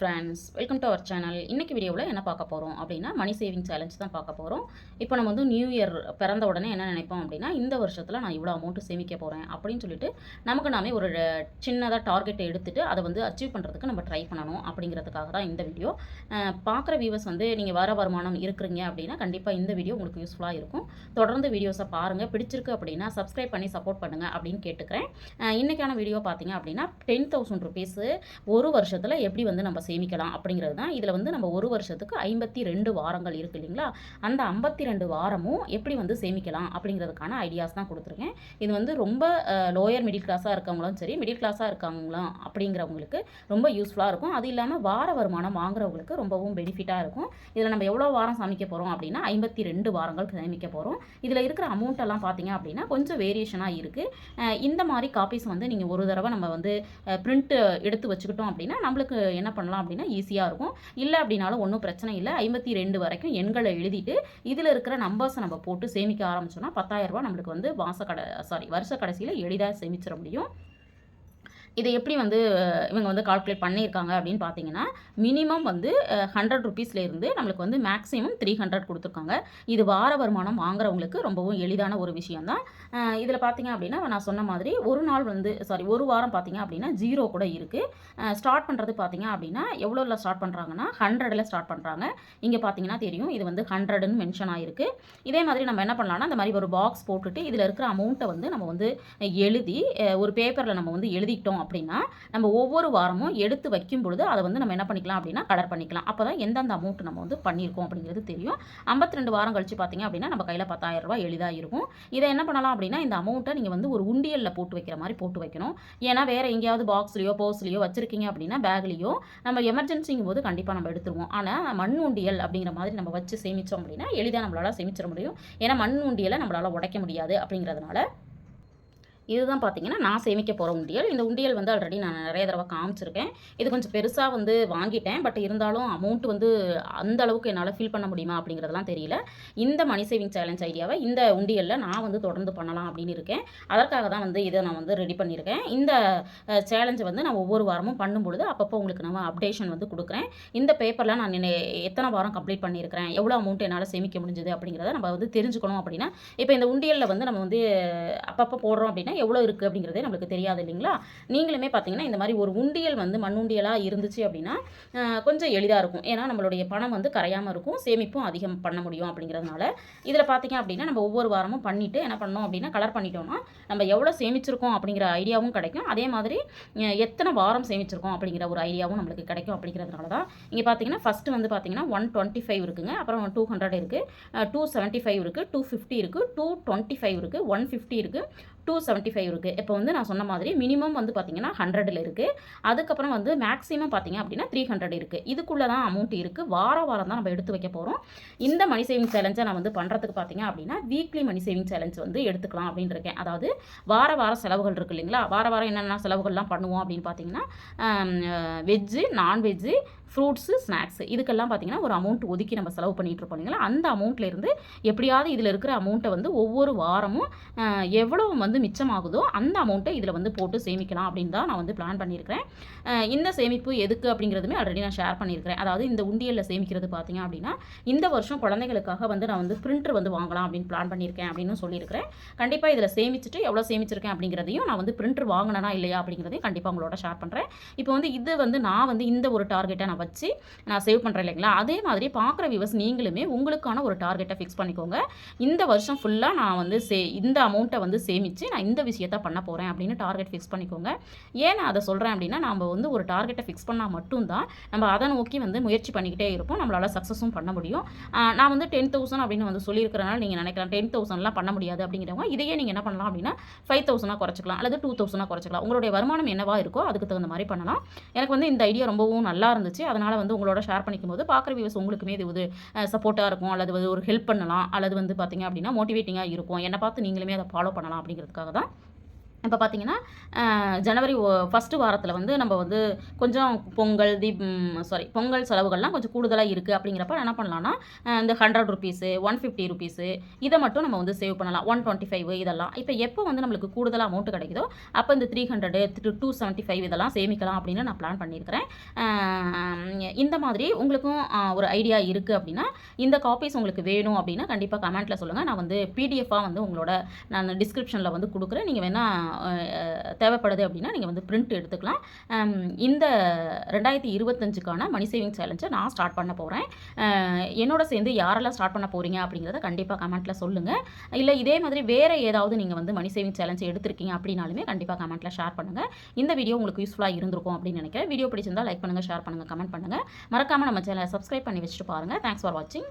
Friends, welcome to our channel. இன்றைக்கி வீடியோவில் என்ன பார்க்க போகிறோம் அப்படின்னா மணி சேவிங் சேலஞ்ச் தான் பார்க்க போகிறோம். இப்போ நம்ம வந்து நியூ இயர் பிறந்த உடனே என்ன நினைப்போம் அப்படின்னா, இந்த வருஷத்தில் நான் இவ்வளோ அமௌண்ட்டு சேமிக்க போகிறேன் அப்படின்னு சொல்லிட்டு நமக்கு நாமே ஒரு சின்னதாக டார்கெட்டை எடுத்துகிட்டு அதை வந்து அச்சீவ் பண்ணுறதுக்கு நம்ம ட்ரை பண்ணணும் அப்படிங்கிறதுக்காக தான் இந்த வீடியோ. பார்க்குற வியூவர்ஸ் வந்து நீங்கள் வர வருமானம் இருக்கிறீங்க அப்படின்னா கண்டிப்பாக இந்த வீடியோ உங்களுக்கு யூஸ்ஃபுல்லாக இருக்கும். தொடர்ந்து வீடியோஸை பாருங்கள், பிடிச்சிருக்கு அப்படின்னா சப்ஸ்கிரைப் பண்ணி சப்போர்ட் பண்ணுங்கள் அப்படின்னு கேட்டுக்கிறேன். இன்றைக்கான வீடியோ பார்த்தீங்க அப்படின்னா 10,000 rupees ஒரு வருஷத்தில் எப்படி வந்து நம்ம சேமிக்கலாம் அப்படிங்கிறது தான். இதில் வந்து நம்ம ஒரு வருஷத்துக்கு 52 வாரங்கள் இருக்குது இல்லைங்களா, அந்த 52 வாரமும் எப்படி வந்து சேமிக்கலாம் அப்படிங்கிறதுக்கான ஐடியாஸ் தான் கொடுத்துருக்கேன். இது வந்து ரொம்ப லோயர் மிடில் கிளாஸாக இருக்கவங்களும் சரி, மிடில் கிளாஸாக இருக்காங்களாம் அப்படிங்கிறவங்களுக்கு ரொம்ப யூஸ்ஃபுல்லாக இருக்கும். அது இல்லாமல் வார வருமானம் வாங்குறவங்களுக்கு ரொம்பவும் பெனிஃபிட்டாக இருக்கும். இதில் நம்ம எவ்வளோ வாரம் சேமிக்க போகிறோம் அப்படின்னா 52 வாரங்கள் சேமிக்க போகிறோம். இதில் இருக்கிற அமௌண்ட் எல்லாம் பார்த்தீங்க அப்படின்னா கொஞ்சம் வேரியேஷனாக இருக்குது. இந்த மாதிரி காப்பீஸ் வந்து நீங்கள் ஒரு தடவை நம்ம வந்து பிரிண்ட் எடுத்து வச்சுக்கிட்டோம் அப்படின்னா நம்மளுக்கு என்ன பண்ணலாம் அப்படின்னா ஈஸியாக இருக்கும். இல்லை அப்படின்னாலும் ஒன்றும் பிரச்சனை இல்லை. 52 வரைக்கும் எண்களை எழுதிட்டு இதில் இருக்கிற நம்பர்ஸை நம்ம போட்டு சேமிக்க ஆரம்பிச்சோன்னா 10,000 ரூபா நம்மளுக்கு வந்து வருஷ கடைசியில் எளிதாக சேமிச்சிட முடியும். இதை எப்படி வந்து இவங்க வந்து கால்குலேட் பண்ணியிருக்காங்க அப்படின்னு பார்த்தீங்கன்னா, மினிமம் வந்து 100 rupeesலேருந்து நம்மளுக்கு வந்து மேக்ஸிமம் 300 கொடுத்துருக்காங்க. இது வார வருமானம் வாங்குறவங்களுக்கு ரொம்பவும் எளிதான ஒரு விஷயம்தான். இதில் பார்த்தீங்க அப்படின்னா நான் சொன்ன மாதிரி ஒரு வாரம் பார்த்தீங்க அப்படின்னா 0 கூட இருக்குது. ஸ்டார்ட் பண்ணுறது பார்த்தீங்க அப்படின்னா எவ்வளோல ஸ்டார்ட் பண்ணுறாங்கன்னா 100ல் ஸ்டார்ட் பண்ணுறாங்க. இங்கே பார்த்தீங்கன்னா தெரியும், இது வந்து 100ன்னு மென்ஷன் ஆகிருக்கு. இதே மாதிரி நம்ம என்ன பண்ணலாம்னா, இந்த மாதிரி ஒரு பாக்ஸ் போட்டுட்டு இதில் இருக்கிற அமௌண்ட்டை வந்து நம்ம வந்து எழுதி ஒரு பேப்பரில் நம்ம வந்து எழுதிக்கிட்டோம் அப்படின்னா நம்ம ஒவ்வொரு வாரமும் எடுத்து வைக்கும் பொழுது அதை வந்து நம்ம என்ன பண்ணிக்கலாம் அப்படின்னா கலர் பண்ணிக்கலாம். அப்போ தான் எந்தெந்த அமௌண்ட் நம்ம வந்து பண்ணியிருக்கோம் அப்படிங்கிறது தெரியும். 52 வாரம் கழிச்சு பார்த்தீங்க அப்படின்னா நம்ம கையில் 10,000 ரூபாய் எளிதாக இருக்கும். இதை என்ன பண்ணலாம் அப்படின்னா, இந்த அமௌண்ட்டை நீங்கள் வந்து ஒரு உண்டியலில் போட்டு வைக்கிற மாதிரி போட்டு வைக்கணும். ஏன்னா வேறு எங்கேயாவது பாக்ஸ்லையோ பர்ஸ்லையோ வச்சுருக்கீங்க அப்படின்னா பேக்லேயோ நம்ம எமர்ஜென்சிங்கும் போது கண்டிப்பாக நம்ம எடுத்துருவோம். ஆனால் மண் உண்டியல் அப்படிங்கிற மாதிரி நம்ம வச்சு சேமித்தோம் அப்படின்னா எளிதாக நம்மளால் சேமிச்சிட முடியும். ஏன்னா மண் உண்டியலை நம்மளால் உடைக்க முடியாது அப்படிங்கிறதுனால. இதுதான் பார்த்தீங்கன்னா நான் சேமிக்க போகிற உண்டியல். இந்த உண்டியல் வந்து ஆல்ரெடி நான் நிறைய தடவை காமிச்சிருக்கேன். இது கொஞ்சம் பெருசாக வந்து வாங்கிட்டேன். பட் இருந்தாலும் அமௌண்ட் வந்து அந்த அளவுக்கு என்னால் ஃபில் பண்ண முடியுமா அப்படிங்கிறதெல்லாம் தெரியல. இந்த மணி சேவிங் சேலஞ்ச் ஐடியாவை இந்த உண்டியலில் நான் வந்து தொடர்ந்து பண்ணலாம் அப்படின்னு இருக்கேன். அதற்காக தான் வந்து இதை நான் வந்து ரெடி பண்ணியிருக்கேன். இந்த சேலஞ்சை வந்து நான் ஒவ்வொரு வாரமும் பண்ணும்பொழுது அப்பப்போ உங்களுக்கு நான் அப்டேஷன் வந்து கொடுக்குறேன். இந்த பேப்பரில் நான் எத்தனை வாரம் கம்ப்ளீட் பண்ணியிருக்கிறேன், எவ்வளோ அமௌண்ட் என்னால் சேமிக்க முடிஞ்சது அப்படிங்கிறத நம்ம வந்து தெரிஞ்சுக்கணும். அப்படின்னா இப்போ இந்த உண்டியலில் வந்து நம்ம வந்து அப்பப்போ போடுறோம் அப்படின்னா எவ்வளோ இருக்குது அப்படிங்கிறதே நம்மளுக்கு தெரியாது இல்லைங்களா. நீங்களுமே பார்த்தீங்கன்னா இந்த மாதிரி ஒரு உண்டியல் வந்து மண் உண்டியலாக இருந்துச்சு அப்படின்னா கொஞ்சம் எளிதாக இருக்கும். ஏன்னா நம்மளுடைய பணம் வந்து கரையாமல் இருக்கும், சேமிப்பும் அதிகம் பண்ண முடியும் அப்படிங்கிறதுனால. இதில் பார்த்தீங்க அப்படின்னா நம்ம ஒவ்வொரு வாரமும் பண்ணிவிட்டு என்ன பண்ணோம் அப்படின்னா கலர் பண்ணிட்டோம்னா நம்ம எவ்வளோ சேமிச்சிருக்கோம் அப்படிங்கிற ஐடியாவும் கிடைக்கும். அதே மாதிரி எத்தனை வாரம் சேமிச்சிருக்கோம் அப்படிங்கிற ஒரு ஐடியாவும் நம்மளுக்கு கிடைக்கும். அப்படிங்கிறதுனால தான் இங்கே பார்த்தீங்கன்னா ஃபஸ்ட்டு வந்து பார்த்தீங்கன்னா 125 இருக்குங்க, அப்புறம் 200 இருக்குது, 275 இருக்குது, 250 இருக்குது, 225 இருக்குது, 150 இருக்குது, 275 இருக்குது. இப்போ வந்து நான் சொன்ன மாதிரி மினிமம் வந்து பார்த்தீங்கன்னா 100ல் இருக்குது. அதுக்கப்புறம் வந்து மேக்ஸிமம் பார்த்தீங்க அப்படின்னா 300 இருக்குது. இதுக்குள்ளே தான் அமௌண்ட் இருக்குது. வாரம் தான் நம்ம எடுத்து வைக்க போகிறோம். இந்த மணி சேவிங் சேலஞ்சை நான் வந்து பண்ணுறதுக்கு பார்த்தீங்க அப்படின்னா வீக்லி மணி சேவிங் சேலஞ்ச் வந்து எடுத்துக்கலாம் அப்படின்னு இருக்கேன். அதாவது வார செலவுகள் இருக்குது இல்லைங்களா, வாரம் என்னென்ன செலவுகள்லாம் பண்ணுவோம் அப்படின்னு பார்த்தீங்கன்னா வெஜ்ஜு, நான்வெஜ்ஜு, ஃப்ரூட்ஸு, ஸ்நாக்ஸு இதுக்கெல்லாம் பார்த்தீங்கன்னா ஒரு அமௌண்ட் ஒதுக்கி நம்ம செலவு பண்ணிகிட்டு இருப்போம் இல்லைங்களா. அந்த அமௌண்ட்லேருந்து எப்படியாவது இதில் இருக்கிற அமௌண்ட்டை வந்து ஒவ்வொரு வாரமும் எவ்வளோ வந்து மிச்சமாகுதோ அந்த அமௌண்ட்டை இதில் வந்து போட்டு சேமிக்கலாம் அப்படின்னு தான் நான் வந்து பிளான் பண்ணியிருக்கிறேன். இந்த சேமிப்பு எதுக்கு அப்படிங்கிறதுமே ஆல்ரெடி நான் ஷேர் பண்ணியிருக்கிறேன். அதாவது இந்த உண்டியலில் சேமிக்கிறது பார்த்தீங்க அப்படின்னா இந்த வருஷம் குழந்தைகளுக்காக வந்து நான் வந்து பிரிண்டர் வந்து வாங்கலாம் அப்படின்னு பிளான் பண்ணியிருக்கேன் அப்படின்னு சொல்லியிருக்கிறேன். கண்டிப்பாக இதில் சேமிச்சுட்டு எவ்வளோ சேமிச்சிருக்கேன் அப்படிங்கிறதையும் நான் வந்து பிரிண்டர் வாங்கினா இல்லையா அப்படிங்கிறதையும் கண்டிப்பாக உங்களோட ஷேர் பண்ணுறேன். இப்போ வந்து இது வந்து நான் வந்து இந்த ஒரு டார்கெட்டை நான் வச்சு நான் சேவ் பண்ணுறேன் இல்லைங்களா. அதே மாதிரி பார்க்குற வியூவர்ஸ் நீங்களுமே உங்களுக்கான ஒரு டார்கெட்டை ஃபிக்ஸ் பண்ணிக்கோங்க. இந்த வருஷம் ஃபுல்லாக நான் வந்து இந்த அமௌண்ட்டை வந்து சேமித்து நான் இந்த விஷயத்த பண்ண போகிறேன் அப்படின்னு டார்கெட் ஃபிக்ஸ் பண்ணிக்கோங்க. ஏன் நான் அதை சொல்கிறேன் அப்படின்னா, நம்ம வந்து ஒரு டார்கெட்டை ஃபிக்ஸ் பண்ணால் மட்டும்தான் நம்ம அதை நோக்கி வந்து முயற்சி பண்ணிக்கிட்டே இருப்போம், நம்மளால் சக்ஸஸும் பண்ண முடியும். நான் வந்து 10,000 அப்படின்னு வந்து சொல்லியிருக்கிறனால நீங்கள் நினைக்கலாம் 10,000லாம் பண்ண முடியாது அப்படிங்கிறவங்க இதையே நீங்கள் என்ன பண்ணலாம் அப்படின்னா 5,000 குறைச்சிக்கலாம் அல்லது 2,000 குறைச்சிக்கலாம். உங்களுடைய வருமானம் என்னவா இருக்கோ அதுக்கு தகுந்த மாதிரி பண்ணலாம். எனக்கு வந்து இந்த ஐடியா ரொம்பவும் நல்லா இருந்துச்சு. அதனால் வந்து உங்களோட ஷேர் பண்ணிக்கும் போது பார்க்குற வியூவர்ஸ் உங்களுக்குமே இது ஒரு சப்போர்ட்டாக இருக்கும், அல்லது வந்து ஒரு ஹெல்ப் பண்ணலாம், அல்லது வந்து பார்த்தீங்க அப்படின்னா மோட்டிவேட்டிங்காக இருக்கும். என்னை பார்த்து நீங்களுமே அதை ஃபாலோ பண்ணலாம் அப்படிங்கிறதுக்காக தான் இப்போ பார்த்தீங்கன்னா, ஜனவரி ஃபர்ஸ்ட்டு வாரத்தில வந்து நம்ம வந்து கொஞ்சம் பொங்கல் செலவுகள்லாம் கொஞ்சம் கூடுதலா இருக்கு அப்படிங்கிறப்ப என்ன பண்ணலாம்னா, இந்த ₹100 ₹150 இத மட்டும் நம்ம வந்து சேவ் பண்ணலாம். 125 இதெல்லாம். இப்போ எப்போ வந்து நம்மளுக்கு கூடுதலா அமௌண்ட் கிடைக்குதோ, அப்போ இந்த 300 275 இதெல்லாம் சேமிக்கலாம் அப்படின்னு நான் பிளான் பண்ணியிருக்கிறேன். இந்த மாதிரி உங்களுக்கும் ஒரு ஐடியா இருக்கு அப்படின்னா, இந்த காப்பீஸ் உங்களுக்கு வேணும் அப்படின்னா கண்டிப்பா கமெண்ட்ல சொல்லுங்க. நான் வந்து பிடிஎஃபா வந்து உங்களோட நான் டிஸ்கிரிப்ஷன்ல வந்து குடுக்குறேன். நீங்க வேணா தேவைப்படுது அப்படின்னா நீங்கள் வந்து பிரிண்ட் எடுத்துக்கலாம். இந்த 2025க்கான மணி சேவிங் சேலஞ்சை நான் ஸ்டார்ட் பண்ண போகிறேன். என்னோட சேர்ந்து யாரெல்லாம் ஸ்டார்ட் பண்ண போகிறீங்க அப்படிங்கிறத கண்டிப்பாக கமெண்ட்டில் சொல்லுங்கள். இல்லை இதே மாதிரி வேறு ஏதாவது நீங்கள் வந்து மணி சேவிங் சேலஞ்ச் எடுத்திருக்கீங்க அப்படின்னாலுமே கண்டிப்பாக கமெண்ட்டில் ஷேர் பண்ணுங்கள். இந்த வீடியோ உங்களுக்கு யூஸ்ஃபுல்லாக இருந்திருக்கும் அப்படின்னு நினைக்கிறேன். வீடியோ பிடிச்சிருந்தால் லைக் பண்ணுங்கள், ஷேர் பண்ணுங்கள், கமெண்ட் பண்ணுங்கள். மறக்காமல் நம்ம சேனலை சப்ஸ்கிரைப் பண்ணி வச்சுட்டு பாருங்கள். தேங்க்ஸ் ஃபார் வாட்சிங்.